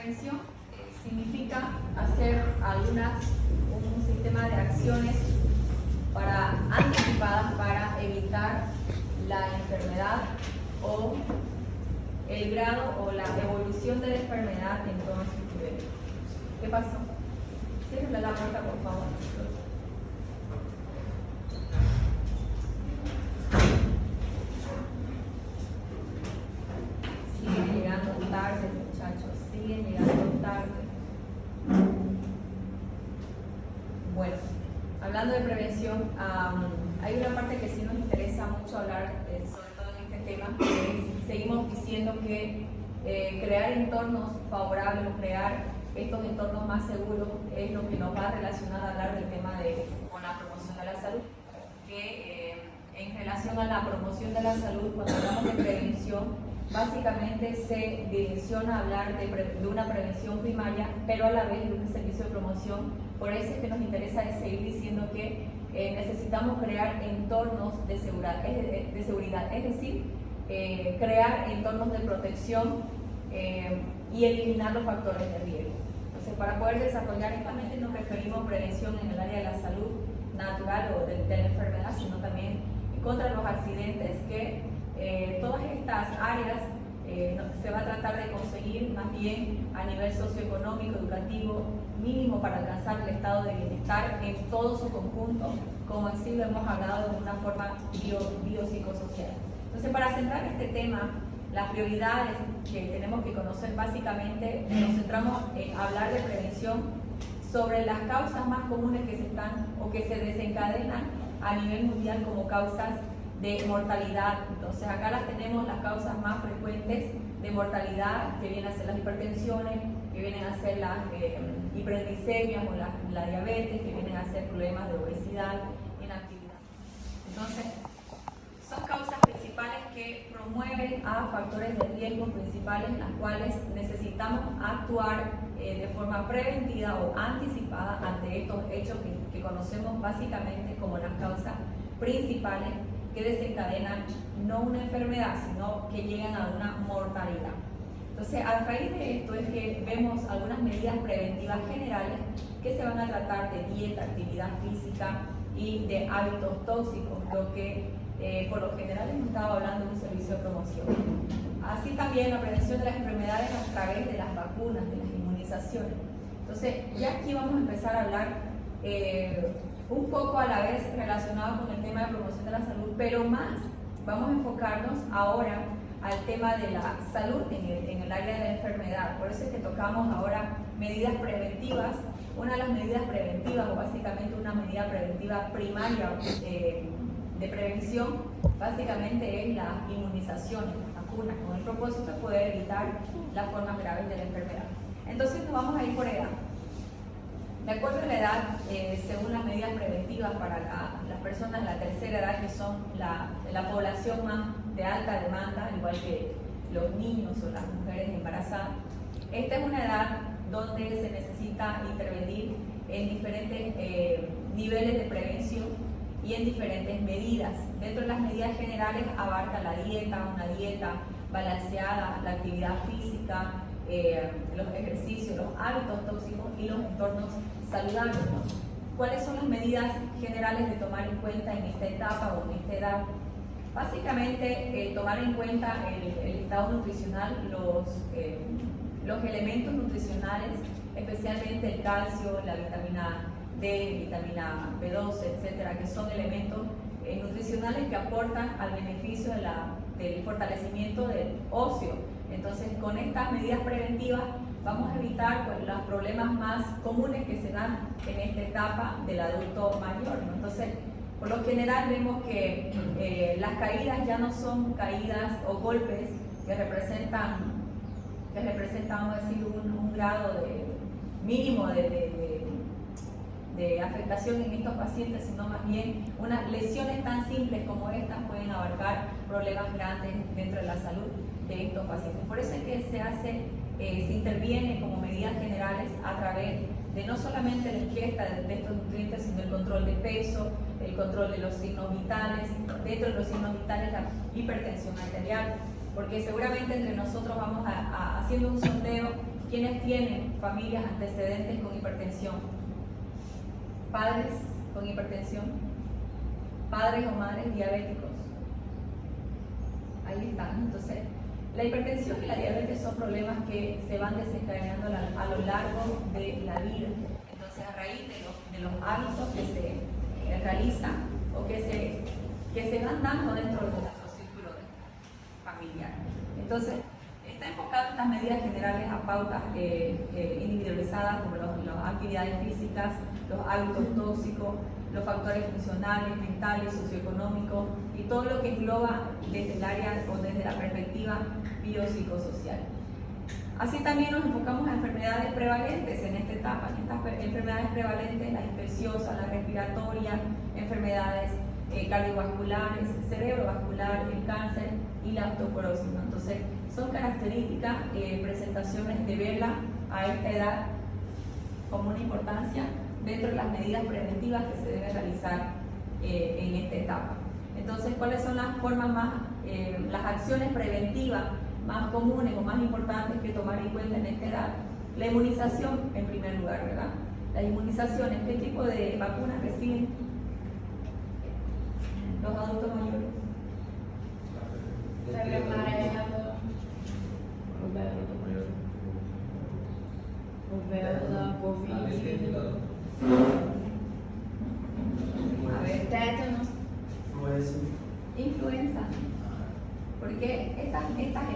prevención significa hacer un sistema de acciones anticipadas para evitar la enfermedad o el grado o la evolución de la enfermedad en todos sus niveles. ¿Qué pasó? Cierren la puerta, por favor. Siguen llegando tarde, muchachos. Siguen llegando tarde. Bueno, hablando de prevención, hay una parte que sí nos interesa mucho hablar, sobre todo en este tema, que seguimos diciendo que crear entornos favorables, crear estos entornos más seguros es lo que nos va a relacionar a hablar del tema con la promoción de la salud. Que en relación a la promoción de la salud, cuando hablamos de prevención, básicamente se direcciona a hablar de una prevención primaria, pero a la vez de un servicio de promoción. Por eso es que nos interesa seguir diciendo que necesitamos crear entornos de seguridad, es decir, crear entornos de protección y eliminar los factores de riesgo. Entonces, para poder desarrollar, justamente nos referimos a prevención en el área de la salud natural o de la enfermedad, sino también contra los accidentes, que todas estas áreas se va a tratar de conseguir más bien a nivel socioeconómico, educativo, mínimo para alcanzar el estado de bienestar en todo su conjunto, como así lo hemos hablado de una forma biopsicosocial. Entonces, para centrar este tema, las prioridades que tenemos que conocer, básicamente nos centramos en hablar de prevención sobre las causas más comunes que se desencadenan a nivel mundial como causas de mortalidad. Entonces, acá las tenemos, las causas más frecuentes de mortalidad, que vienen a ser las hipertensiones, que vienen a ser las hiperglicemias o la diabetes, que vienen a ser problemas de obesidad, inactividad. Entonces, son causas principales que promueven a factores de riesgo principales, en las cuales necesitamos actuar de forma preventiva o anticipada ante estos hechos que conocemos básicamente como las causas principales que desencadenan no una enfermedad, sino que llegan a una mortalidad. Entonces, a raíz de esto es que vemos algunas medidas preventivas generales que se van a tratar de dieta, actividad física y de hábitos tóxicos, lo que por lo general hemos estado hablando de un servicio de promoción. Así también la prevención de las enfermedades a través de las vacunas, de las inmunizaciones. Entonces, ya aquí vamos a empezar a hablar un poco a la vez relacionado con el tema de promoción de la salud, pero más vamos a enfocarnos ahora al tema de la salud en el área de la enfermedad. Por eso es que tocamos ahora medidas preventivas. Una de las medidas preventivas, o básicamente una medida preventiva primaria de prevención, básicamente es las inmunizaciones, las vacunas, con el propósito de poder evitar las formas graves de la enfermedad. Entonces, nos vamos a ir por edad. De acuerdo a la edad, según las medidas preventivas para las personas de la tercera edad, que son la población más de alta demanda, igual que los niños o las mujeres embarazadas, esta es una edad donde se necesita intervenir en diferentes niveles de prevención y en diferentes medidas. Dentro de las medidas generales abarca la dieta, una dieta balanceada, la actividad física, los ejercicios, los hábitos tóxicos y los entornos saludables. ¿Cuáles son las medidas generales de tomar en cuenta en esta etapa o en esta edad? Básicamente, tomar en cuenta el estado nutricional, los elementos nutricionales, especialmente el calcio, la vitamina D, vitamina B12, etcétera, que son elementos nutricionales que aportan al beneficio del fortalecimiento del óseo. Entonces, con estas medidas preventivas vamos a evitar los problemas más comunes que se dan en esta etapa del adulto mayor, ¿no? Entonces, por lo general vemos que las caídas ya no son caídas o golpes que representan, vamos a decir, un grado mínimo de afectación en estos pacientes, sino más bien unas lesiones tan simples como estas pueden abarcar problemas grandes dentro de la salud de estos pacientes. Por eso es que se interviene como medidas generales a través de no solamente la ingesta de estos nutrientes, sino el control de peso, el control de los signos vitales, dentro de los signos vitales la hipertensión arterial, porque seguramente entre nosotros vamos haciendo un sondeo ¿quiénes tienen familias antecedentes con hipertensión? Padres con hipertensión, padres o madres diabéticos. Ahí están. Entonces, la hipertensión y la diabetes son problemas que se van desencadenando a lo largo de la vida. Entonces, a raíz de los hábitos que se realizan o que se van dando dentro de nuestro círculo familiar. Entonces, está enfocado estas medidas generales a pautas individualizadas como las actividades físicas, los hábitos tóxicos, los factores funcionales, mentales, socioeconómicos y todo lo que engloba desde el área o desde la perspectiva biopsicosocial. Así también nos enfocamos a enfermedades prevalentes en esta etapa. En estas enfermedades prevalentes, las infecciosas, las respiratorias, enfermedades cardiovasculares, cerebrovasculares, el cáncer y la osteoporosis, ¿no? Entonces, son características, presentaciones de verla a esta edad como una importancia dentro de las medidas preventivas que se deben realizar en esta etapa. Entonces, ¿cuáles son las formas las acciones preventivas más comunes o más importantes que tomar en cuenta en esta edad? La inmunización, en primer lugar, ¿verdad? Las inmunizaciones, ¿qué tipo de vacunas reciben los adultos mayores? A ver, tétanos. Influenza. Porque estas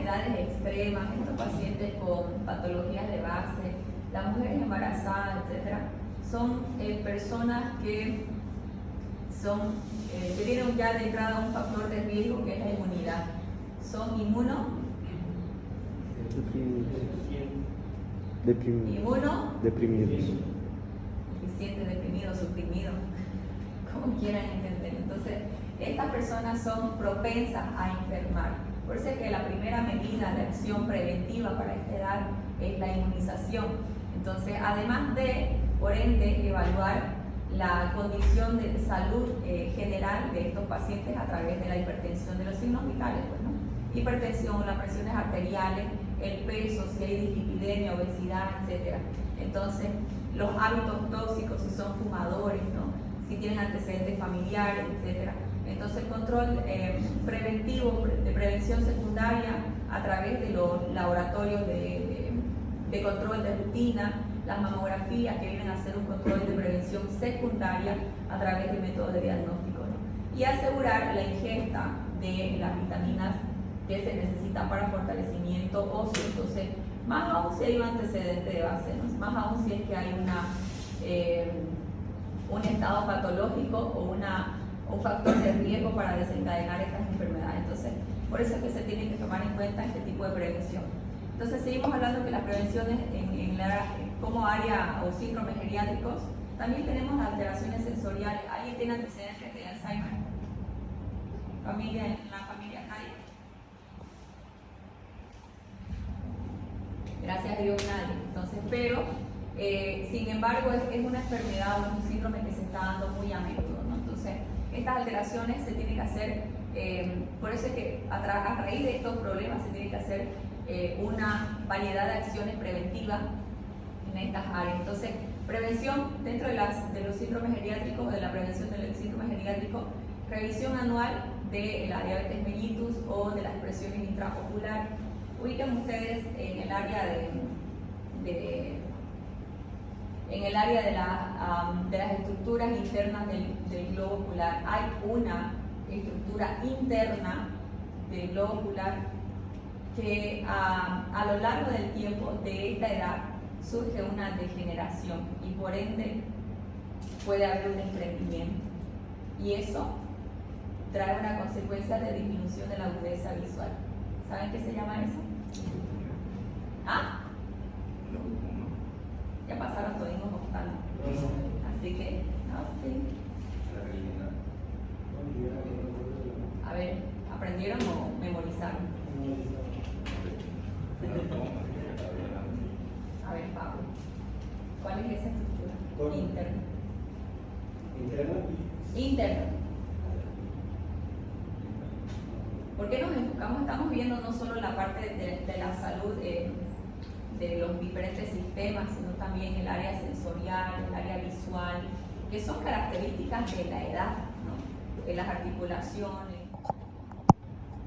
edades extremas, estos pacientes con patologías de base, las mujeres embarazadas, etc., son personas que tienen ya de entrada un factor de riesgo que es la inmunidad. Son deprimidos, deficientes, deprimidos, suprimidos, como quieran entender. Entonces, estas personas son propensas a enfermar. Por eso es que la primera medida de acción preventiva para esta edad es la inmunización. Entonces, además de, por ende, evaluar la condición de salud general de estos pacientes a través de la hipertensión, de los signos vitales, pues, ¿no? Hipertensión, las presiones arteriales, el peso, si hay dislipidemia, obesidad, etc. Entonces, los hábitos tóxicos, si son fumadores, ¿no? Si tienen antecedentes familiares, etc. Entonces, control preventivo, de prevención secundaria a través de los laboratorios de control de rutina, las mamografías que vienen a hacer un control de prevención secundaria a través de métodos de diagnóstico, ¿no? Y asegurar la ingesta de las vitaminas que se necesitan para fortalecimiento óseo. Entonces, más aún si hay un antecedente de base, ¿no? Más aún si es que hay un estado patológico o un factor de riesgo para desencadenar estas enfermedades. Entonces, por eso es que se tiene que tomar en cuenta este tipo de prevención. Entonces, seguimos hablando que las prevenciones como área o síndromes geriátricos, también tenemos alteraciones sensoriales. ¿Alguien tiene antecedentes de Alzheimer? ¿En la familia nadie? Gracias a Dios nadie. Entonces, pero, sin embargo, es una enfermedad o un síndrome que se está dando muy a menudo, ¿no? Entonces, estas alteraciones se tienen que hacer, por eso es que a raíz de estos problemas se tiene que hacer una variedad de acciones preventivas en estas áreas. Entonces, prevención dentro de los síndromes geriátricos o de la prevención del síndrome geriátrico, revisión anual de la diabetes mellitus o de las presiones intraoculares. Ubican ustedes en el área de las estructuras internas del globo ocular. Hay una estructura interna del globo ocular que a lo largo del tiempo de esta edad surge una degeneración y por ende puede haber un desprendimiento, y eso trae una consecuencia de disminución de la agudeza visual. ¿Saben qué se llama eso? ¿Ah? Ya pasaron todos los oftalmos. Así que, no, sí. A ver, ¿aprendieron o memorizaron? A ver, Pablo, ¿cuál es esa estructura? Interna. Interna. ¿Por qué nos enfocamos? Estamos viendo no solo la parte de la salud de de los diferentes sistemas, sino también el área sensorial, el área visual, que son características de la edad, ¿no? De las articulaciones.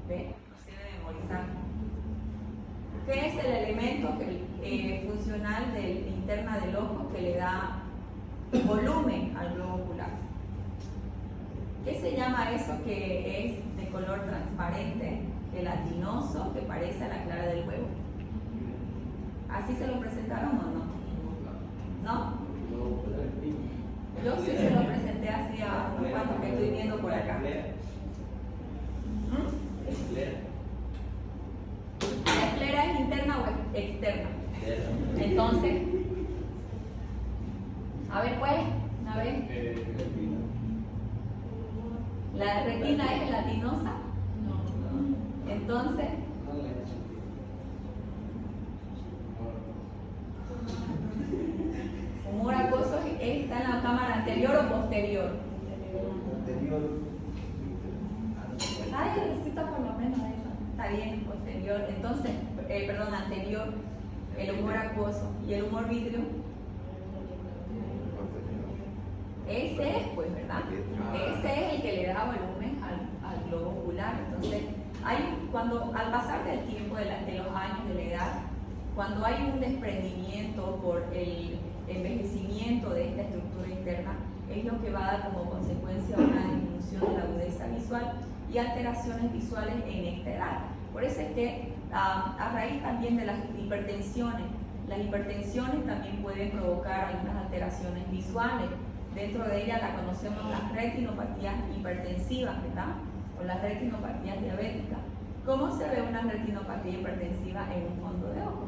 ¿Ve? No se debe memorizar. ¿Qué es el elemento funcional interna del ojo que le da volumen al globo ocular? ¿Qué se llama eso que es de color transparente, gelatinoso, que parece a la clara del huevo? ¿Así se lo presentaron o no? ¿No? Yo sí se lo presenté así a unos cuantos que estoy viendo por acá. ¿La esclera es interna o externa? Entonces, a ver pues, a ver. ¿La retina es gelatinosa? No. Entonces, humor acuoso está en la cámara anterior o posterior. Ay, yo necesito por lo menos eso. Está bien, posterior. Entonces, perdón, anterior, el humor acuoso. ¿Y el humor vidrio? Ese es, pues, ¿verdad? Ese es el que le da volumen al globo ocular. Entonces, al pasar del tiempo, de los años, de la edad, cuando hay un desprendimiento por el envejecimiento de esta estructura interna, es lo que va a dar como consecuencia una disminución de la agudeza visual y alteraciones visuales en esta edad. Por eso es que a raíz también de las hipertensiones también pueden provocar algunas alteraciones visuales. Dentro de ella la conocemos las retinopatías hipertensivas, ¿verdad? O las retinopatías diabéticas. ¿Cómo se ve una retinopatía hipertensiva en un fondo de ojo?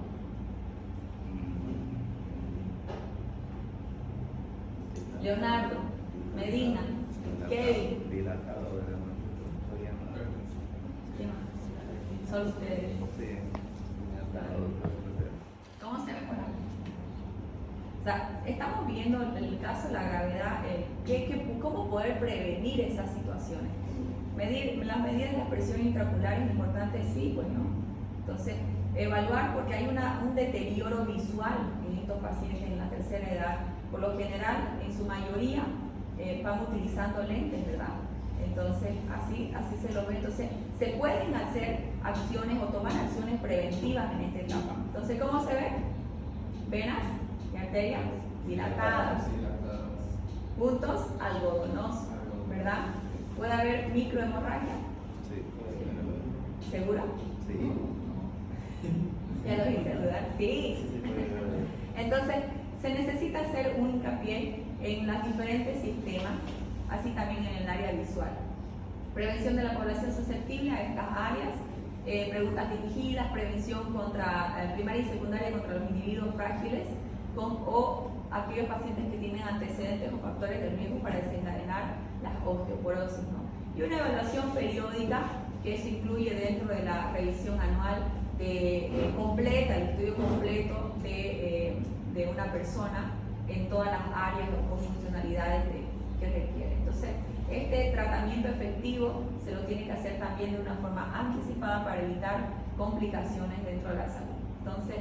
Leonardo, Medina, Kevin. ¿Qué más? Solo ustedes. ¿Cómo se ve por ahí? O sea, estamos viendo el caso de la gravedad, cómo poder prevenir esas situaciones. Las medidas de la presión intraocular es importante, sí, pues no. Entonces, evaluar porque hay un deterioro visual en estos pacientes en la tercera edad. Por lo general, en su mayoría, van utilizando lentes, ¿verdad? Entonces, así se lo ve. Entonces, se pueden hacer acciones o tomar acciones preventivas en esta etapa. Entonces, ¿cómo se ve? Venas y arterias dilatadas, puntos algodonosos, ¿verdad? ¿Puede haber microhemorragia? Sí. ¿Seguro? Sí. Ya lo hice dudar. Sí. Entonces, se necesita hacer un hincapié en los diferentes sistemas, así también en el área visual. Prevención de la población susceptible a estas áreas, preguntas dirigidas, prevención contra primaria y secundaria contra los individuos frágiles o aquellos pacientes que tienen antecedentes o factores de riesgo para desencadenar las osteoporosis, ¿no? Y una evaluación periódica que se incluye dentro de la revisión anual completa, el estudio completo de una persona en todas las áreas o funcionalidades que requiere. Entonces, este tratamiento efectivo se lo tiene que hacer también de una forma anticipada para evitar complicaciones dentro de la salud. Entonces,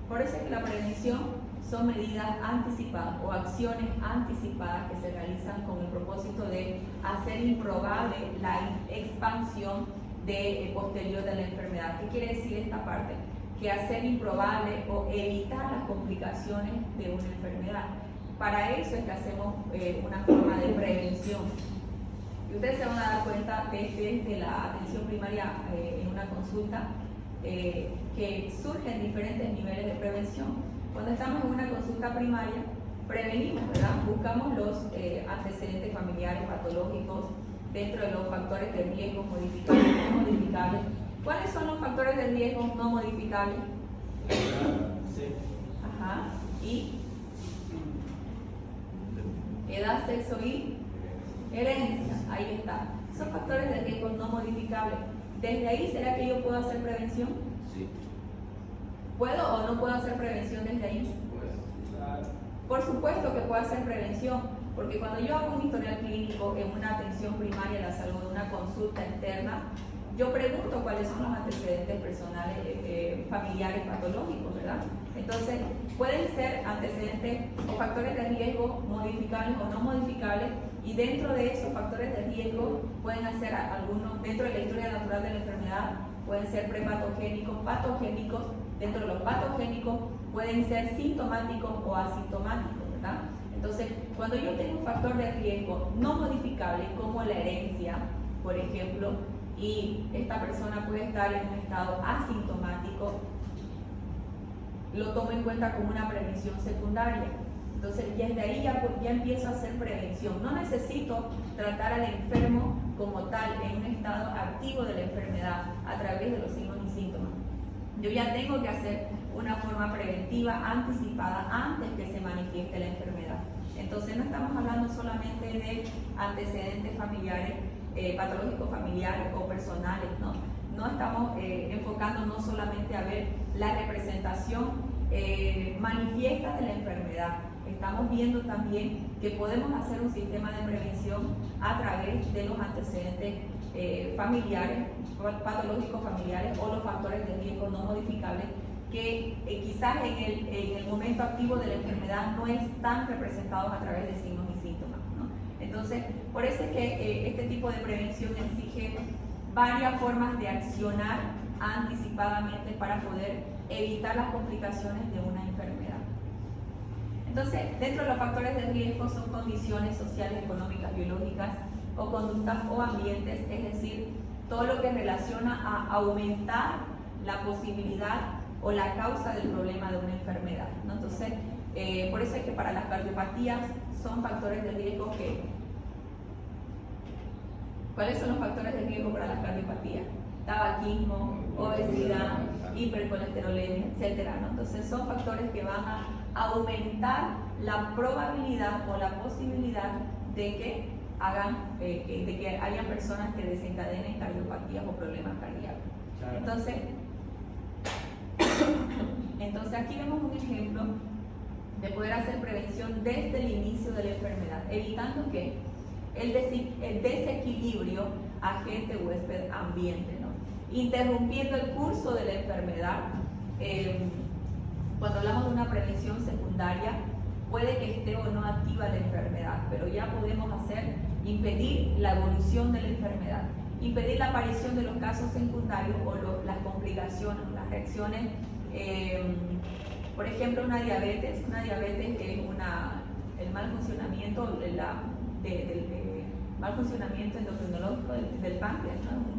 por eso es que la prevención son medidas anticipadas o acciones anticipadas que se realizan con el propósito de hacer improbable la expansión posterior de la enfermedad. ¿Qué quiere decir esta parte? Que hacer improbable o evitar las complicaciones de una enfermedad. Para eso es que hacemos una forma de prevención. Y ustedes se van a dar cuenta desde la atención primaria en una consulta que surgen diferentes niveles de prevención. Cuando estamos en una consulta primaria, prevenimos, ¿verdad? Buscamos los antecedentes familiares patológicos dentro de los factores de riesgo modificables y no modificables. ¿Cuáles son los factores de riesgo no modificables? Sí. Ajá. ¿Y? Edad, sexo y herencia. Ahí está. Son factores de riesgo no modificables. ¿Desde ahí será que yo puedo hacer prevención? Sí. ¿Puedo o no puedo hacer prevención desde ahí? Por supuesto que puedo hacer prevención, porque cuando yo hago un historial clínico en una atención primaria de la salud, una consulta externa, yo pregunto cuáles son los antecedentes personales, familiares, patológicos, ¿verdad? Entonces, pueden ser antecedentes o factores de riesgo modificables o no modificables, y dentro de esos factores de riesgo pueden ser algunos, dentro de la historia natural de la enfermedad, pueden ser prepatogénicos, patogénicos. Dentro de los patogénicos pueden ser sintomáticos o asintomáticos, ¿verdad? Entonces, cuando yo tengo un factor de riesgo no modificable, como la herencia, por ejemplo, y esta persona puede estar en un estado asintomático, lo tomo en cuenta como una prevención secundaria. Entonces, desde ahí ya empiezo a hacer prevención. No necesito tratar al enfermo como tal en un estado activo de la enfermedad a través de los signos y síntomas. Yo ya tengo que hacer una forma preventiva anticipada antes que se manifieste la enfermedad. Entonces, no estamos hablando solamente de antecedentes familiares, patológicos familiares o personales, ¿no? No estamos enfocándonos solamente a ver la representación manifiesta de la enfermedad. Estamos viendo también que podemos hacer un sistema de prevención a través de los antecedentes familiares, patológicos familiares o los factores de riesgo no modificables que quizás en el momento activo de la enfermedad no están representados a través de signos y síntomas, ¿no? Entonces, por eso es que este tipo de prevención exige varias formas de accionar anticipadamente para poder evitar las complicaciones de una enfermedad. Entonces, dentro de los factores de riesgo son condiciones sociales, económicas, biológicas o conductas o ambientes, es decir, todo lo que relaciona a aumentar la posibilidad o la causa del problema de una enfermedad, ¿no? Entonces, por eso es que para las cardiopatías son factores de riesgo que... ¿Cuáles son los factores de riesgo para las cardiopatías? Tabaquismo, obesidad, hipercolesterolemia, etcétera, ¿no? Entonces, son factores que van a aumentar la probabilidad o la posibilidad de que hayan personas que desencadenen cardiopatías o problemas cardíacos. Entonces aquí vemos un ejemplo de poder hacer prevención desde el inicio de la enfermedad, evitando que el desequilibrio agente, huésped, ambiente, ¿no? Interrumpiendo el curso de la enfermedad. Cuando hablamos de una prevención secundaria, puede que esté o no activa la enfermedad, pero ya podemos impedir la evolución de la enfermedad, impedir la aparición de los casos secundarios o las complicaciones, las reacciones. Por ejemplo, una diabetes es el mal funcionamiento mal funcionamiento endocrinológico del páncreas, ¿no?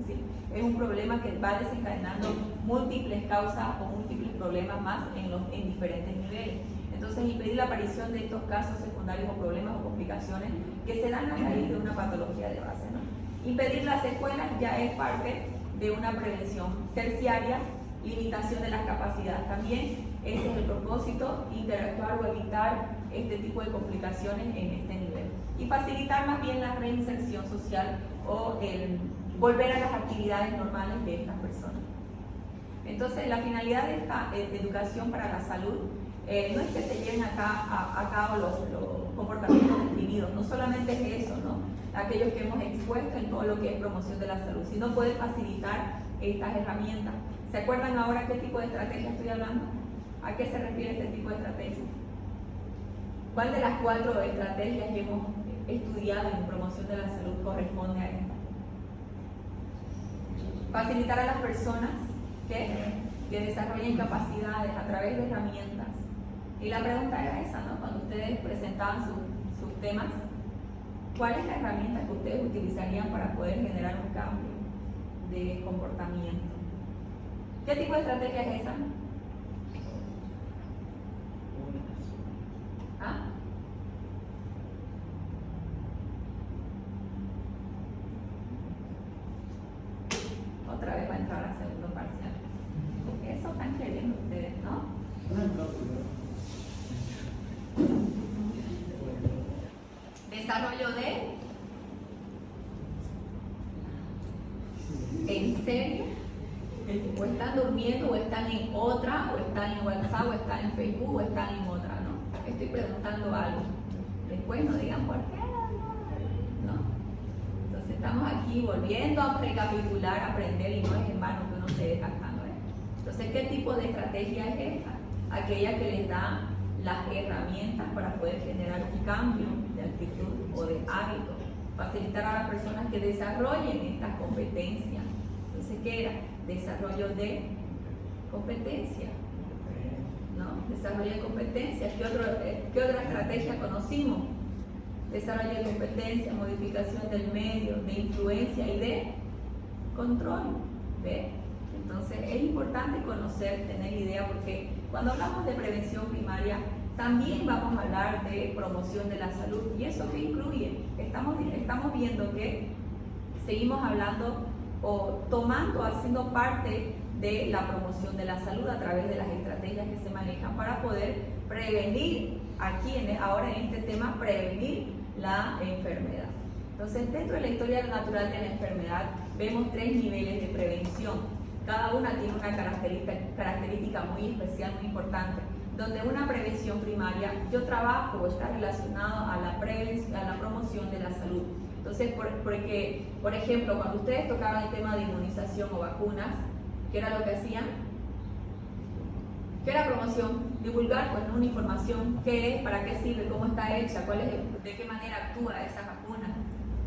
Es un problema que va desencadenando múltiples causas o múltiples problemas más en diferentes niveles. Entonces, impedir la aparición de estos casos secundarios o problemas o complicaciones que se dan a raíz de una patología de base, ¿no? Impedir las secuelas ya es parte de una prevención terciaria. Limitación de las capacidades también, ese es el propósito, interactuar o evitar este tipo de complicaciones en este nivel. Y facilitar más bien la reinserción social o el volver a las actividades normales de estas personas. Entonces, la finalidad de esta educación para la salud no es que se lleven a cabo los comportamientos definidos, no solamente es eso, ¿no? Aquellos que hemos expuesto en todo lo que es promoción de la salud, sino poder facilitar estas herramientas. ¿Se acuerdan ahora qué tipo de estrategia estoy hablando? ¿A qué se refiere este tipo de estrategia? ¿Cuál de las 4 estrategias que hemos estudiado en promoción de la salud corresponde a esta? Facilitar a las personas que desarrollen capacidades a través de herramientas. Y la pregunta era esa, ¿no? Cuando ustedes presentaban sus temas, ¿cuál es la herramienta que ustedes utilizarían para poder generar un cambio de comportamiento? ¿Qué tipo de estrategia es esa? ¿Ah? Otra vez va a entrar a segundo parcial. Eso están queriendo ustedes, ¿no? Desarrollo de... ¿En serio? O están durmiendo, o están en otra, o están en WhatsApp, o están en Facebook, o están en otra, ¿no? Estoy preguntando algo. Después no digan por qué, ¿no? Entonces estamos aquí volviendo a recapitular, aprender, y no es en vano que uno se deja, ¿no? Entonces, ¿qué tipo de estrategia es esta? aquella que les da las herramientas para poder generar un cambio de actitud o de hábito, facilitar a las personas que desarrollen estas competencias. Entonces, ¿qué era? Desarrollo de competencia, ¿no? Desarrollo de competencias. ¿Qué otra estrategia conocimos? Desarrollo de competencia, modificación del medio, de influencia y de control. ¿Ve? Entonces es importante conocer, tener idea, porque cuando hablamos de prevención primaria también vamos a hablar de promoción de la salud. ¿Y eso qué incluye? Estamos viendo que seguimos hablando o tomando, haciendo parte de la promoción de la salud a través de las estrategias que se manejan para poder prevenir, ahora en este tema, prevenir la enfermedad. Entonces, dentro de la historia natural de la enfermedad, vemos 3 niveles de prevención. Cada una tiene una característica muy especial, muy importante. Donde una prevención primaria, yo trabajo o está relacionado a la promoción de la salud. Entonces, porque, por ejemplo, cuando ustedes tocaban el tema de inmunización o vacunas, ¿qué era lo que hacían? ¿Qué era promoción? Divulgar pues, una información, qué es, para qué sirve, cómo está hecha, de qué manera actúa esa vacuna,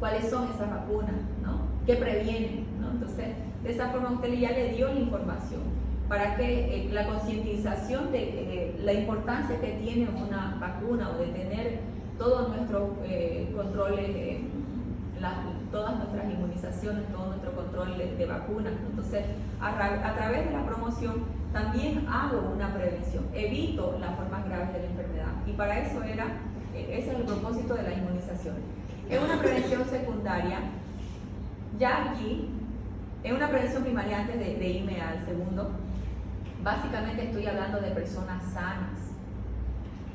cuáles son esas vacunas, ¿no? ¿Qué previenen? ¿No? Entonces, de esa forma usted ya le dio la información para que la concientización de la importancia que tiene una vacuna o de tener todos nuestros controles, todas nuestras inmunizaciones, todo nuestro control de vacunas. Entonces, a través de la promoción también hago una prevención, evito las formas graves de la enfermedad. Y para eso ese es el propósito de la inmunización. En una prevención secundaria, ya aquí, en una prevención primaria, antes de irme al segundo, básicamente estoy hablando de personas sanas.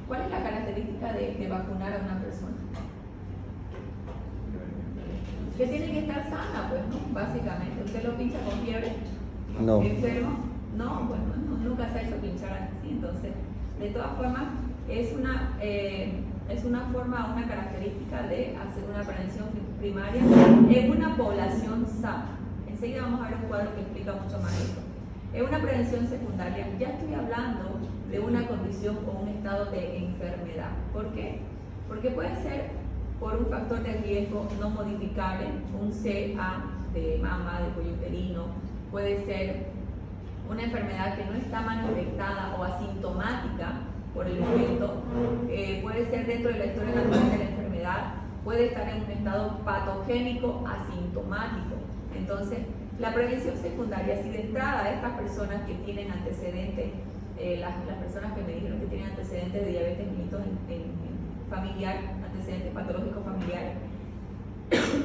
¿Cuál es la característica de vacunar a una persona? Que tiene que estar sana, pues, ¿no? Básicamente. ¿Usted lo pincha con fiebre? No. ¿Enfermo? No, bueno, nunca se ha hecho pinchar así. Entonces, de todas formas, es una forma, una característica de hacer una prevención primaria en una población sana. Enseguida vamos a ver un cuadro que explica mucho más esto. En una prevención secundaria ya estoy hablando de una condición o un estado de enfermedad. ¿Por qué? Porque puede ser por un factor de riesgo no modificable, un CA de mama, de cuello uterino, puede ser una enfermedad que no está manifestada o asintomática por el momento, puede ser dentro de la historia natural de la enfermedad, puede estar en un estado patogénico asintomático. Entonces, la prevención secundaria, si de entrada estas personas que tienen antecedentes, las personas que me dijeron que tienen antecedentes de diabetes mellitus familiar, antecedentes patológicos familiares,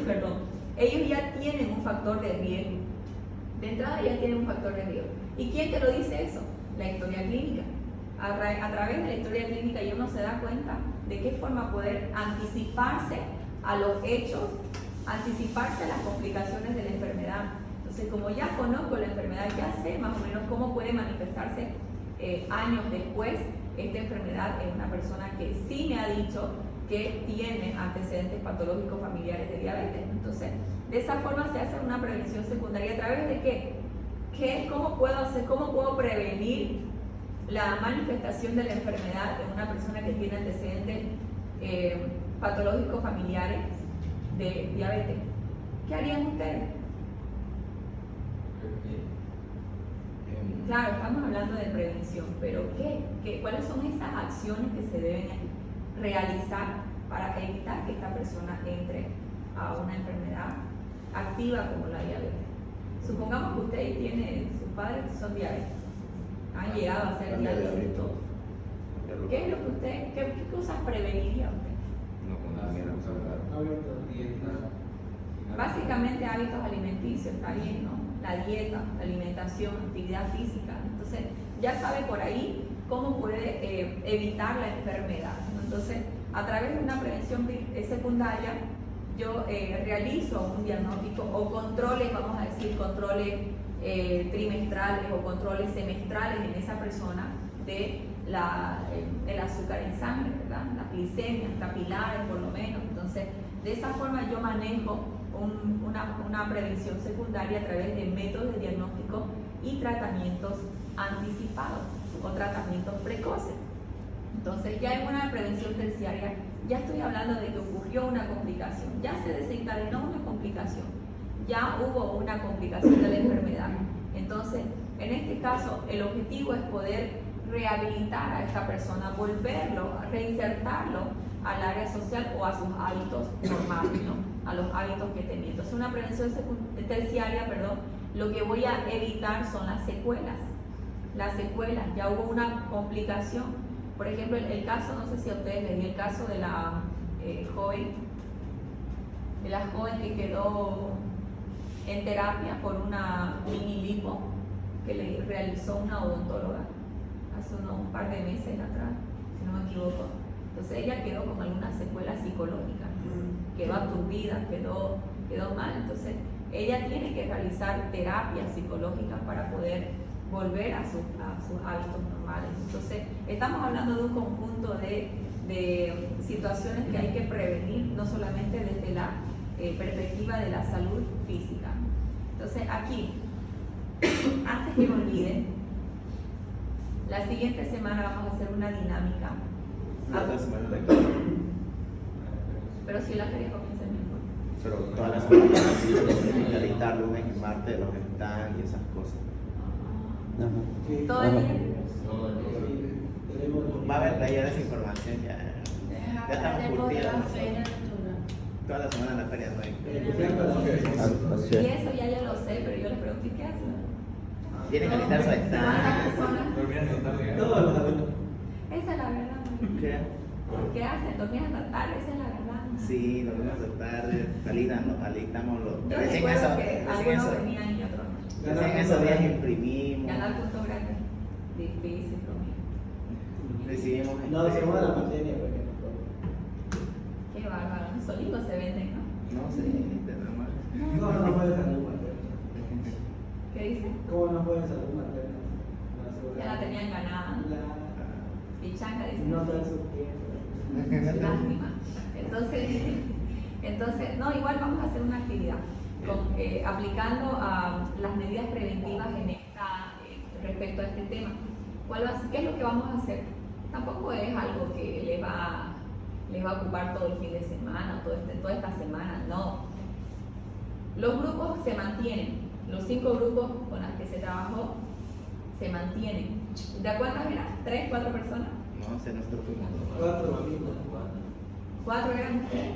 perdón, ellos ya tienen un factor de riesgo. De entrada ya tienen un factor de riesgo. ¿Y quién te lo dice eso? La historia clínica. A través de la historia clínica uno se da cuenta de qué forma poder anticiparse a los hechos, anticiparse a las complicaciones de la enfermedad. Entonces, como ya conozco la enfermedad, ya sé más o menos cómo puede manifestarse años después esta enfermedad en una persona que sí me ha dicho que tiene antecedentes patológicos familiares de diabetes. Entonces, de esa forma se hace una prevención secundaria. ¿A través de qué? ¿Cómo puedo prevenir la manifestación de la enfermedad en una persona que tiene antecedentes patológicos familiares de diabetes? ¿Qué harían ustedes? Claro, estamos hablando de prevención, pero ¿cuáles son esas acciones que se deben realizar para evitar que esta persona entre a una enfermedad activa como la diabetes? Supongamos que usted tiene, sus padres son diabéticos, han llegado a ser diabéticos. ¿Qué es lo que qué cosas preveniría usted? Básicamente hábitos alimenticios, está bien, ¿no? La dieta, la alimentación, actividad física. Entonces, ya sabe por ahí cómo puede evitar la enfermedad, ¿no? Entonces, a través de una prevención secundaria, yo realizo un diagnóstico o controles, vamos a decir, controles trimestrales o controles semestrales en esa persona de el azúcar en sangre, ¿verdad? Las glicemias capilares, por lo menos. Entonces, de esa forma yo manejo una prevención secundaria a través de métodos de diagnóstico y tratamientos anticipados. o tratamientos precoces. Entonces ya en una prevención terciaria ya estoy hablando de que ocurrió una complicación, ya se desencadenó una complicación, ya hubo una complicación de la enfermedad. Entonces, en este caso, el objetivo es poder rehabilitar a esta persona, volverlo, reinsertarlo al área social o a sus hábitos normales, ¿no? A los hábitos que tenía. Entonces, una prevención terciaria, lo que voy a evitar son las secuelas. Las secuelas, ya hubo una complicación. Por ejemplo, el caso, no sé si a ustedes les di el caso de la joven que quedó en terapia por una mini lipo que le realizó una odontóloga hace un par de meses atrás, si no me equivoco. Entonces ella quedó con algunas secuelas psicológicas, quedó aturdida, quedó mal. Entonces ella tiene que realizar terapias psicológicas para poder volver a sus hábitos normales. Entonces estamos hablando de un conjunto de situaciones que hay que prevenir, no solamente desde la perspectiva de la salud física. Entonces aquí, antes que me olvide, la siguiente semana vamos a hacer una dinámica. Pero si la feria comienza el miércoles. Pero todas las semanas tienen que editar lunes y martes los están y esas cosas. Todo el día. Va a haber ya desinformación ya. Ya estamos curtidos. Toda la semana en la feria no hay. Y eso ya yo lo sé, pero yo les pregunté qué hacen. Tienen que editar su stand. Dormir hasta tarde. Esa es la verdad. ¿Qué hacen? Dormir hasta tarde, esa es la verdad. Sí, dormimos hasta tarde, alistamos los. Yo recuerdo que algunos venían y otros no. En esos días imprimimos. Ganar punto grande. Difícil conmigo. Recibimos. No, decimos de la materia, porque Qué bárbaro. Solitos se venden, ¿no? No sé, nada más. no puede salud materna. ¿Qué dice? ¿Cómo no puede salud materna? Ya la tenían ganada. Pichanga, dice. No te surtiendo. Lástima. Entonces, no, igual vamos a hacer una actividad aplicando las medidas preventivas respecto a este tema. ¿Qué es lo que vamos a hacer? Tampoco es algo que les va a ocupar todo el fin de semana, toda esta semana, no. Los grupos se mantienen, los 5 grupos con los que se trabajó se mantienen. ¿De cuántas eran? ¿3, 4 personas? No sé, nosotros fuimos. 4 eran ustedes.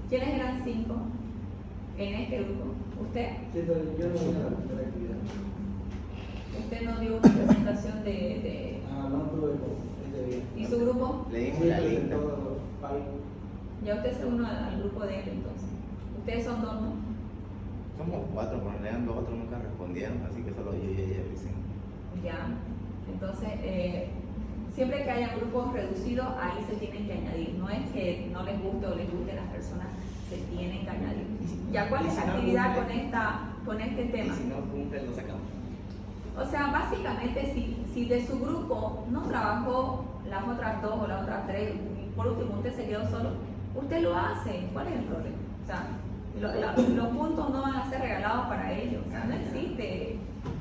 ¿Quiénes eran 5 en este grupo? ¿Usted? Sí, pero yo no voy a la primera actividad. ¿Usted no dio una presentación de... No tuve ese día. ¿Y su grupo? Leímos la lista. Ya usted se unió al grupo de él entonces. Ustedes son 2, ¿no? Somos 4, pero en realidad los otros nunca respondieron, así que solo yo y ella lo hicimos. Ya. Entonces, siempre que haya grupos reducidos, ahí se tienen que añadir. No es que no les guste o les guste las personas, se tienen que añadir. ¿Ya cuál es la actividad con este tema? Y si no cumple, lo sacamos. O sea, básicamente, si de su grupo no trabajó las otras 2 o las otras 3, y por último usted se quedó solo, usted lo hace. ¿Cuál es el problema? O sea, los puntos no van a ser regalados para ellos. O sea, no existe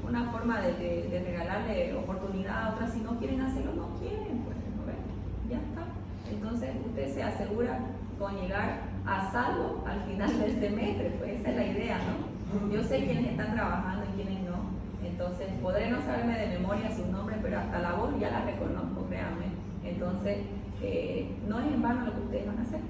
una forma de regalarle oportunidad a otras. Si no quieren hacerlo, no quieren, pues, ya está. Entonces, usted se asegura con llegar a salvo al final del semestre, pues esa es la idea, ¿no? Yo sé quiénes están trabajando y quiénes no. Entonces, podré no saberme de memoria sus nombres, pero hasta la voz ya la reconozco, créanme. Entonces, no es en vano lo que ustedes van a hacer.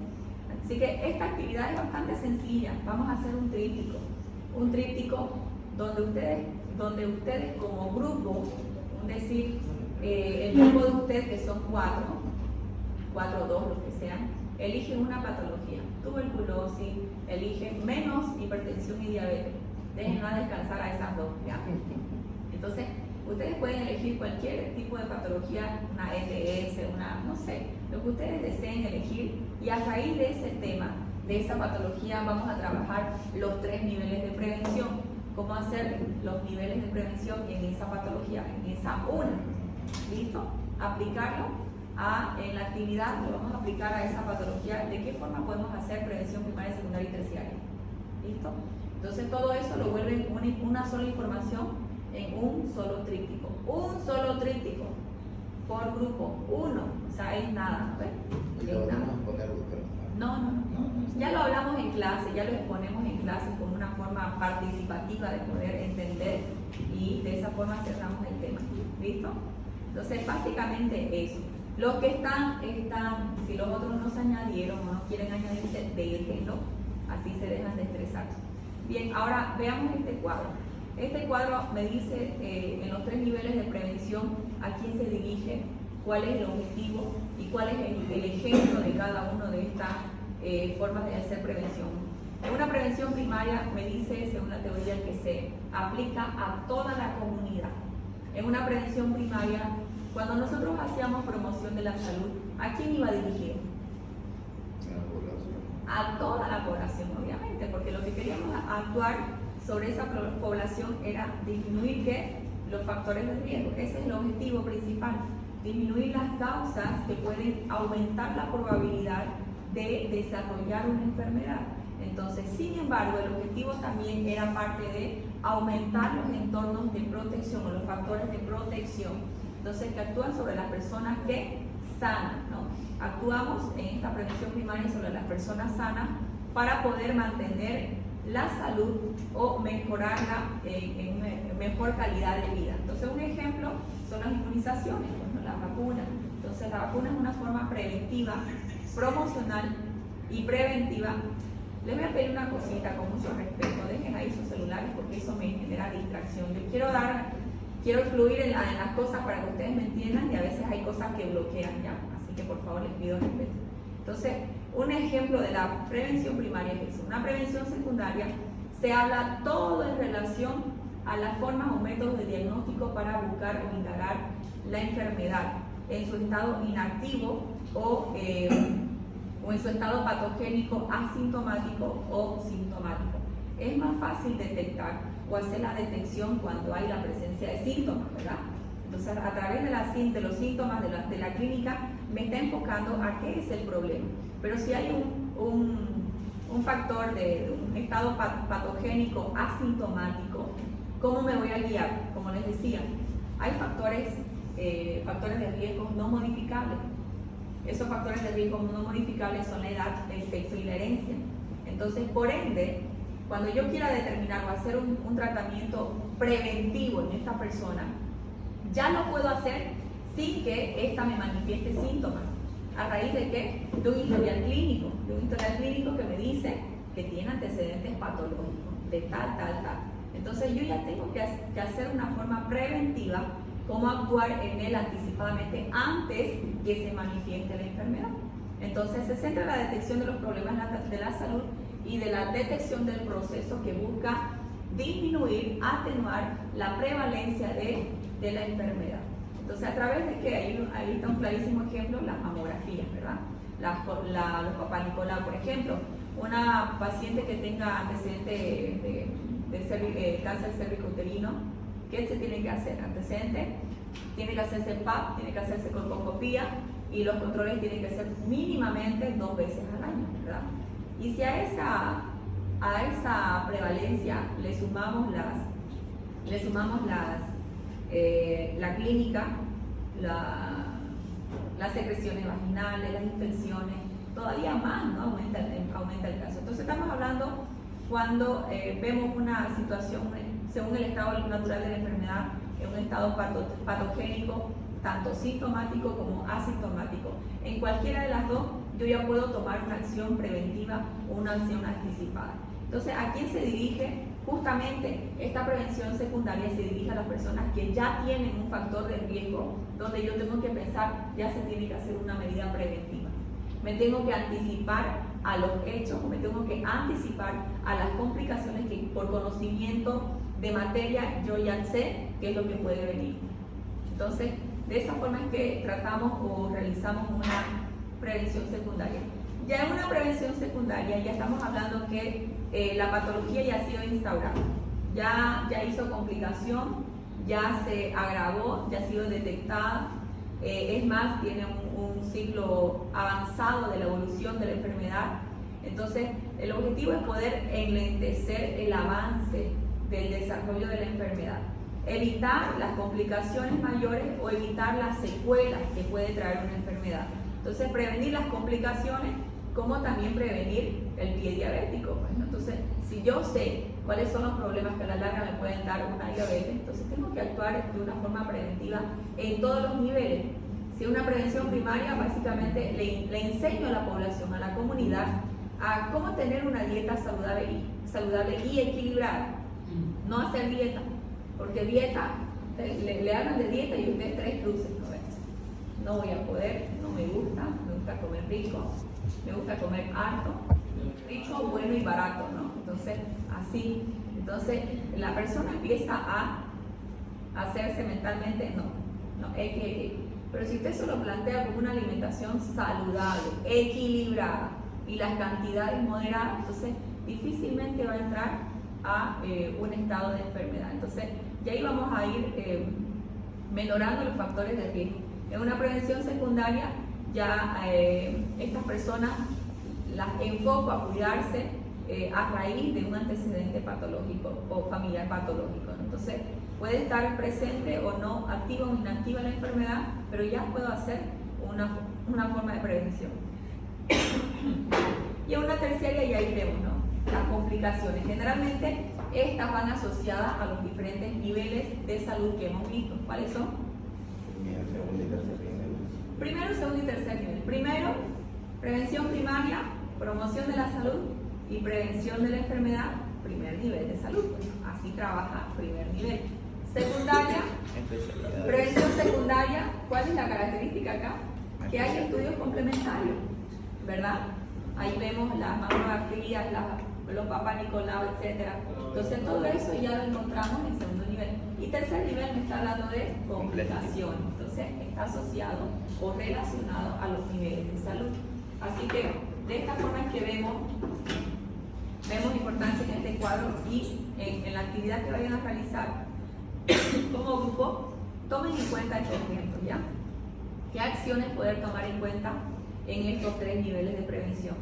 Así que esta actividad es bastante sencilla. Vamos a hacer un tríptico donde ustedes como grupo, es decir, el grupo de ustedes que son 4 o 2, los que sean, eligen una patología, tuberculosis, eligen menos hipertensión y diabetes. Dejen a descansar a esas 2, ¿ya? Entonces, ustedes pueden elegir cualquier tipo de patología, una ETS, no sé, lo que ustedes deseen elegir, y a raíz de ese tema, de esa patología, vamos a trabajar los 3 niveles de prevención. ¿Cómo hacer los niveles de prevención en esa patología, en esa una? ¿Listo? Aplicarlo en la actividad, lo vamos a aplicar a esa patología. ¿De qué forma podemos hacer prevención primaria, secundaria y terciaria? ¿Listo? Entonces todo eso lo vuelve una sola información en un solo tríptico. Un solo tríptico. por grupo, 1, o sea, es nada, ¿ves? Y lo vamos a poner buscar. No. Ya lo hablamos en clase, ya lo exponemos en clase como una forma participativa de poder entender y de esa forma cerramos el tema. ¿Listo? Entonces, básicamente eso. Los que están, si los otros no se añadieron o no quieren añadirse, déjenlo, así se dejan de estresar. Bien, ahora veamos este cuadro. Este cuadro me dice en los 3 niveles de prevención a quién se dirige, cuál es el objetivo y cuál es el ejemplo de cada una de estas formas de hacer prevención. Una prevención primaria me dice, según la teoría, que se aplica a toda la comunidad. En una prevención primaria, cuando nosotros hacíamos promoción de la salud, ¿a quién iba dirigido? A toda la población, obviamente, porque lo que queríamos actuar sobre esa población era disminuir los factores de riesgo. Ese es el objetivo principal, disminuir las causas que pueden aumentar la probabilidad de desarrollar una enfermedad. Entonces, sin embargo, el objetivo también era parte de aumentar los entornos de protección o los factores de protección. Entonces, que actúan sobre las personas que sanan, ¿no? Actuamos en esta prevención primaria sobre las personas sanas para poder mantener la salud o mejorarla en una mejor calidad de vida. Entonces, un ejemplo son las inmunizaciones, bueno, las vacunas. Entonces, la vacuna es una forma preventiva, promocional y preventiva. Les voy a pedir una cosita con mucho respeto, dejen ahí sus celulares porque eso me genera distracción. Yo quiero fluir en las cosas para que ustedes me entiendan y a veces hay cosas que bloquean ya, así que por favor les pido respeto. Entonces, un ejemplo de la prevención primaria es eso. Una prevención secundaria se habla todo en relación a las formas o métodos de diagnóstico para buscar o indagar la enfermedad en su estado inactivo o en su estado patogénico, asintomático o sintomático. Es más fácil detectar o hacer la detección cuando hay la presencia de síntomas, ¿verdad? Entonces, a través de los síntomas de la clínica, me está enfocando a qué es el problema. Pero si hay un factor de un estado patogénico asintomático, ¿cómo me voy a guiar? Como les decía, hay factores de riesgo no modificables. Esos factores de riesgo no modificables son la edad, el sexo y la herencia. Entonces, por ende, cuando yo quiera determinar o hacer un tratamiento preventivo en esta persona, ya lo puedo hacer sin que ésta me manifieste síntomas. ¿A raíz de qué? De un historial clínico que me dice que tiene antecedentes patológicos de tal. Entonces yo ya tengo que hacer una forma preventiva, cómo actuar en él anticipadamente antes que se manifieste la enfermedad. Entonces se centra en la detección de los problemas de la salud y de la detección del proceso que busca disminuir, atenuar la prevalencia de la enfermedad. Entonces, a través de que ahí está un clarísimo ejemplo, las mamografías, ¿verdad? Los Papá Nicolau, por ejemplo, una paciente que tenga antecedente de cáncer cervicouterino, ¿qué se tiene que hacer? Antecedente, tiene que hacerse PAP, tiene que hacerse colposcopía y los controles tienen que ser mínimamente 2 veces al año, ¿verdad? Y si a esa prevalencia le sumamos la clínica, las secreciones vaginales, las infecciones, todavía más, ¿no? aumenta el caso. Entonces estamos hablando cuando vemos una situación, según el estado natural de la enfermedad, en un estado patogénico, tanto sintomático como asintomático. En cualquiera de las dos, yo ya puedo tomar una acción preventiva o una acción anticipada. Entonces, ¿a quién se dirige? Justamente esta prevención secundaria se dirige a las personas que ya tienen un factor de riesgo donde yo tengo que pensar, ya se tiene que hacer una medida preventiva. Me tengo que anticipar a los hechos, o me tengo que anticipar a las complicaciones que por conocimiento de materia yo ya sé qué es lo que puede venir. Entonces, de esa forma es que tratamos o realizamos una prevención secundaria. Ya en una prevención secundaria ya estamos hablando que la patología ya ha sido instaurada, ya hizo complicación, ya se agravó, ya ha sido detectada, es más, tiene un ciclo avanzado de la evolución de la enfermedad. Entonces, el objetivo es poder enlentecer el avance del desarrollo de la enfermedad. evitar las complicaciones mayores o evitar las secuelas que puede traer una enfermedad. Entonces, prevenir las complicaciones, como también prevenir el pie diabético. Bueno, entonces, si yo sé cuáles son los problemas que a la larga me pueden dar una diabetes, entonces tengo que actuar de una forma preventiva en todos los niveles. Si una prevención primaria, básicamente le enseño a la población, a la comunidad, a cómo tener una dieta saludable y equilibrada. No hacer dieta, porque dieta, le hablan de dieta y usted 3 cruces, ¿no ves? No voy a poder, no me gusta comer rico, me gusta comer harto, rico, bueno y barato, ¿no? Entonces, así, entonces la persona empieza a hacerse mentalmente, pero si usted se lo plantea como una alimentación saludable, equilibrada y las cantidades moderadas, entonces difícilmente va a entrar a un estado de enfermedad. Entonces, ya ahí vamos a ir mejorando los factores de riesgo. En una prevención secundaria, ya estas personas las enfoco a cuidarse a raíz de un antecedente patológico o familiar patológico. Entonces, puede estar presente o no, activa o inactiva la enfermedad, pero ya puedo hacer una forma de prevención. Y en una terciaria, y ahí vemos, ¿no?, las complicaciones. Generalmente, estas van asociadas a los diferentes niveles de salud que hemos visto. ¿Cuáles son? Primero, segundo y tercer nivel. Primero, prevención primaria, promoción de la salud y prevención de la enfermedad, primer nivel de salud. Así trabaja primer nivel. Secundaria, prevención secundaria. ¿Cuál es la característica acá? Que hay estudios complementarios, ¿verdad? Ahí vemos las mamografías, los papá Nicolau, etc. Entonces todo eso ya lo encontramos en segundo nivel. Y tercer nivel me está hablando de complicaciones. Entonces está asociado o relacionado a los niveles de salud. Así que de esta forma es que vemos importancia en este cuadro y en la actividad que vayan a realizar como grupo, tomen en cuenta estos ejemplos, ¿ya? ¿Qué acciones poder tomar en cuenta en estos 3 niveles de prevención?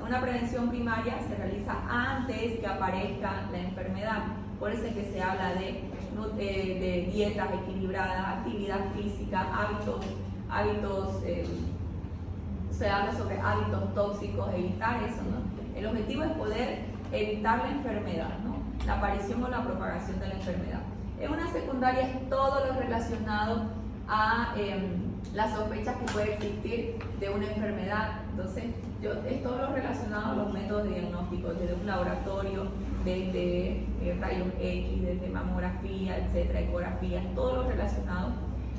Una prevención primaria se realiza antes que aparezca la enfermedad. Por eso es que se habla de dietas equilibradas, actividad física, se habla sobre hábitos tóxicos, evitar eso, ¿no? El objetivo es poder evitar la enfermedad, ¿no?, la aparición o la propagación de la enfermedad. En una secundaria es todo lo relacionado a las sospechas que puede existir de una enfermedad. Entonces, es todo lo relacionado a los métodos de diagnóstico, desde un laboratorio, desde rayos X, desde mamografía, etcétera, ecografía, todo lo relacionado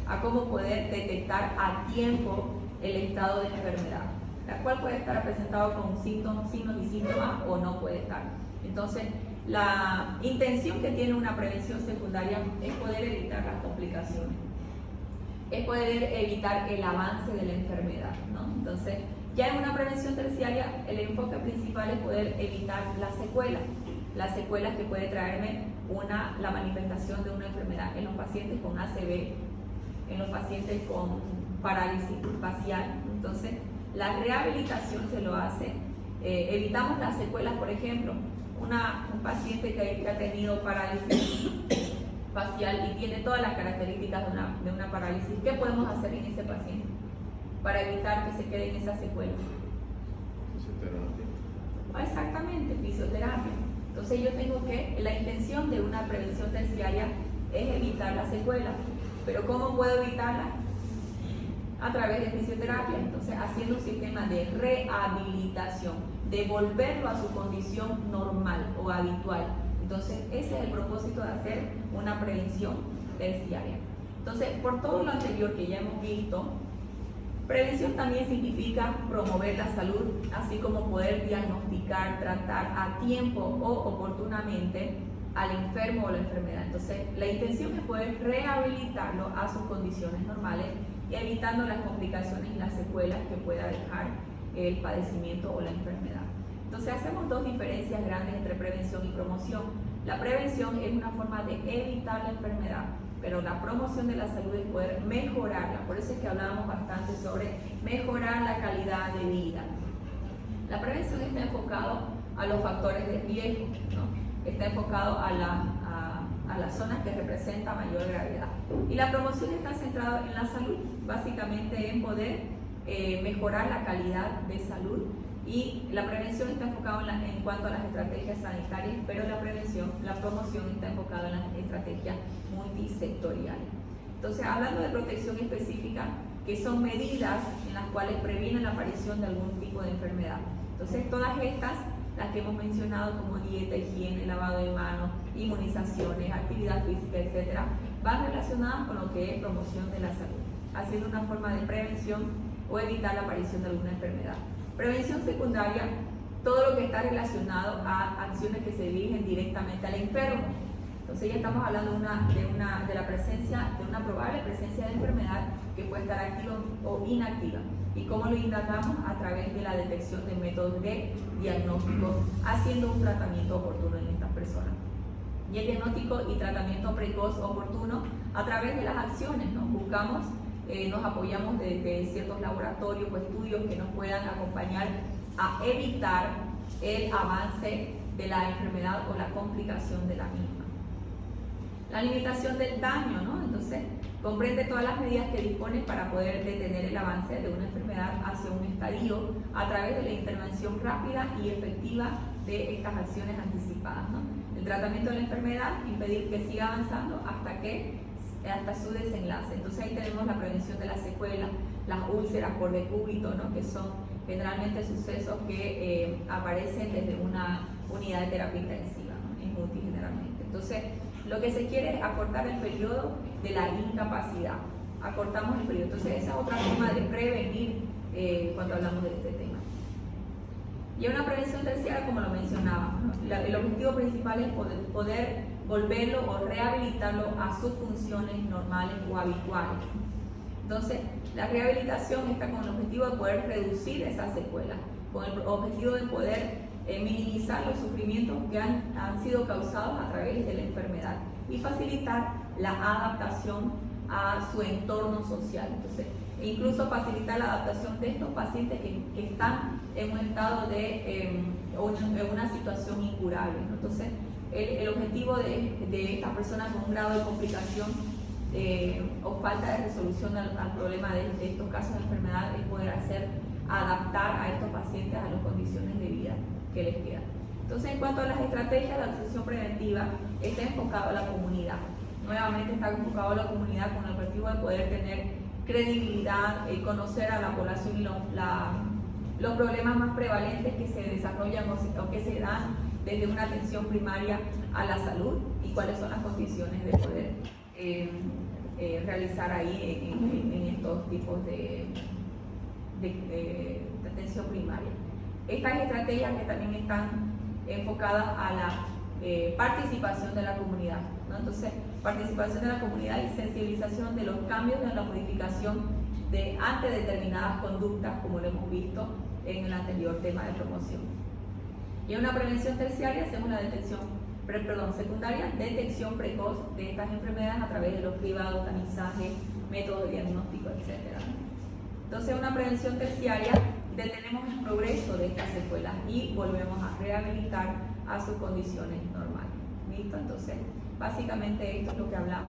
a cómo poder detectar a tiempo el estado de enfermedad, la cual puede estar presentado con signos y síntomas o no puede estar. Entonces, la intención que tiene una prevención secundaria es poder evitar las complicaciones, es poder evitar el avance de la enfermedad, ¿no? Entonces, ya en una prevención terciaria, el enfoque principal es poder evitar las secuelas que puede traerme la manifestación de una enfermedad en los pacientes con ACV, en los pacientes con parálisis facial. Entonces, la rehabilitación se lo hace, evitamos las secuelas. Por ejemplo, un paciente que ha tenido parálisis facial y tiene todas las características de una parálisis, ¿qué podemos hacer en ese paciente para evitar que se queden esas secuelas? Fisioterapia. Exactamente, fisioterapia. Entonces la intención de una prevención terciaria es evitar las secuelas. ¿Pero cómo puedo evitarlas? A través de fisioterapia. Entonces, haciendo un sistema de rehabilitación, devolverlo a su condición normal o habitual. Entonces, ese es el propósito de hacer una prevención terciaria. Entonces, por todo lo anterior que ya hemos visto, prevención también significa promover la salud, así como poder diagnosticar, tratar a tiempo o oportunamente al enfermo o la enfermedad. Entonces, la intención es poder rehabilitarlo a sus condiciones normales y evitando las complicaciones y las secuelas que pueda dejar el padecimiento o la enfermedad. Entonces, hacemos 2 diferencias grandes entre prevención y promoción. La prevención es una forma de evitar la enfermedad, pero la promoción de la salud es poder mejorarla. Por eso es que hablábamos bastante sobre mejorar la calidad de vida. La prevención está enfocado a los factores de riesgo, ¿no? Está enfocado a a las zonas que representan mayor gravedad. Y la promoción está centrada en la salud, básicamente en poder mejorar la calidad de salud, y la prevención está enfocada en cuanto a las estrategias sanitarias, pero la promoción está enfocada en las estrategias multisectoriales. Entonces, hablando de protección específica, que son medidas en las cuales previenen la aparición de algún tipo de enfermedad. Entonces, todas estas, las que hemos mencionado como dieta, higiene, lavado de manos, inmunizaciones, actividad física, etcétera, van relacionadas con lo que es promoción de la salud, haciendo una forma de prevención o evitar la aparición de alguna enfermedad. Prevención secundaria, todo lo que está relacionado a acciones que se dirigen directamente al enfermo. Entonces ya estamos hablando de una probable presencia de enfermedad que puede estar activa o inactiva. ¿Y cómo lo indagamos? A través de la detección de métodos de diagnóstico, haciendo un tratamiento oportuno en estas personas. Y el diagnóstico y tratamiento precoz oportuno a través de las acciones, ¿no? Buscamos, nos apoyamos de ciertos laboratorios o estudios que nos puedan acompañar a evitar el avance de la enfermedad o la complicación de la misma. La limitación del daño, ¿no? Entonces, comprende todas las medidas que dispone para poder detener el avance de una enfermedad hacia un estadio a través de la intervención rápida y efectiva de estas acciones anticipadas, ¿no? El tratamiento de la enfermedad, impedir que siga avanzando hasta su desenlace. Entonces ahí tenemos la prevención de las secuelas, las úlceras por decúbito, ¿no? Que son generalmente sucesos que aparecen desde una unidad de terapia intensiva, ¿no? En UTI generalmente. Entonces, lo que se quiere es acortar el periodo de la incapacidad. Acortamos el periodo. Entonces, esa es otra forma de prevenir cuando hablamos de este tema. Y una prevención terciaria, como lo mencionaba, ¿no? El objetivo principal es poder volverlo o rehabilitarlo a sus funciones normales o habituales. Entonces, la rehabilitación está con el objetivo de poder reducir esas secuelas, con el objetivo de poder minimizar los sufrimientos que han sido causados a través de la enfermedad y facilitar la adaptación a su entorno social. Entonces, incluso facilitar la adaptación de estos pacientes que están en un estado en una situación incurable, ¿no? Entonces, el objetivo de estas personas con un grado de complicación o falta de resolución al problema de estos casos de enfermedad es poder adaptar a estos pacientes a las condiciones de vida que les quedan. Entonces, en cuanto a las estrategias de atención preventiva, está enfocado a la comunidad. Nuevamente está enfocado a la comunidad con el objetivo de poder tener credibilidad, conocer a la población y los problemas más prevalentes que se desarrollan o que se dan desde una atención primaria a la salud y cuáles son las condiciones de poder realizar ahí en estos tipos de atención primaria. Estas estrategias que también están enfocadas a la participación de la comunidad, ¿no? Entonces, participación de la comunidad y sensibilización de los cambios en la modificación ante determinadas conductas, como lo hemos visto en el anterior tema de promoción. Y en una prevención terciaria hacemos la secundaria, detección precoz de estas enfermedades a través de los cribados, tamizaje, métodos de diagnóstico, etc. Entonces, en una prevención terciaria detenemos el progreso de estas secuelas y volvemos a rehabilitar a sus condiciones normales. ¿Listo? Entonces, básicamente esto es lo que hablamos.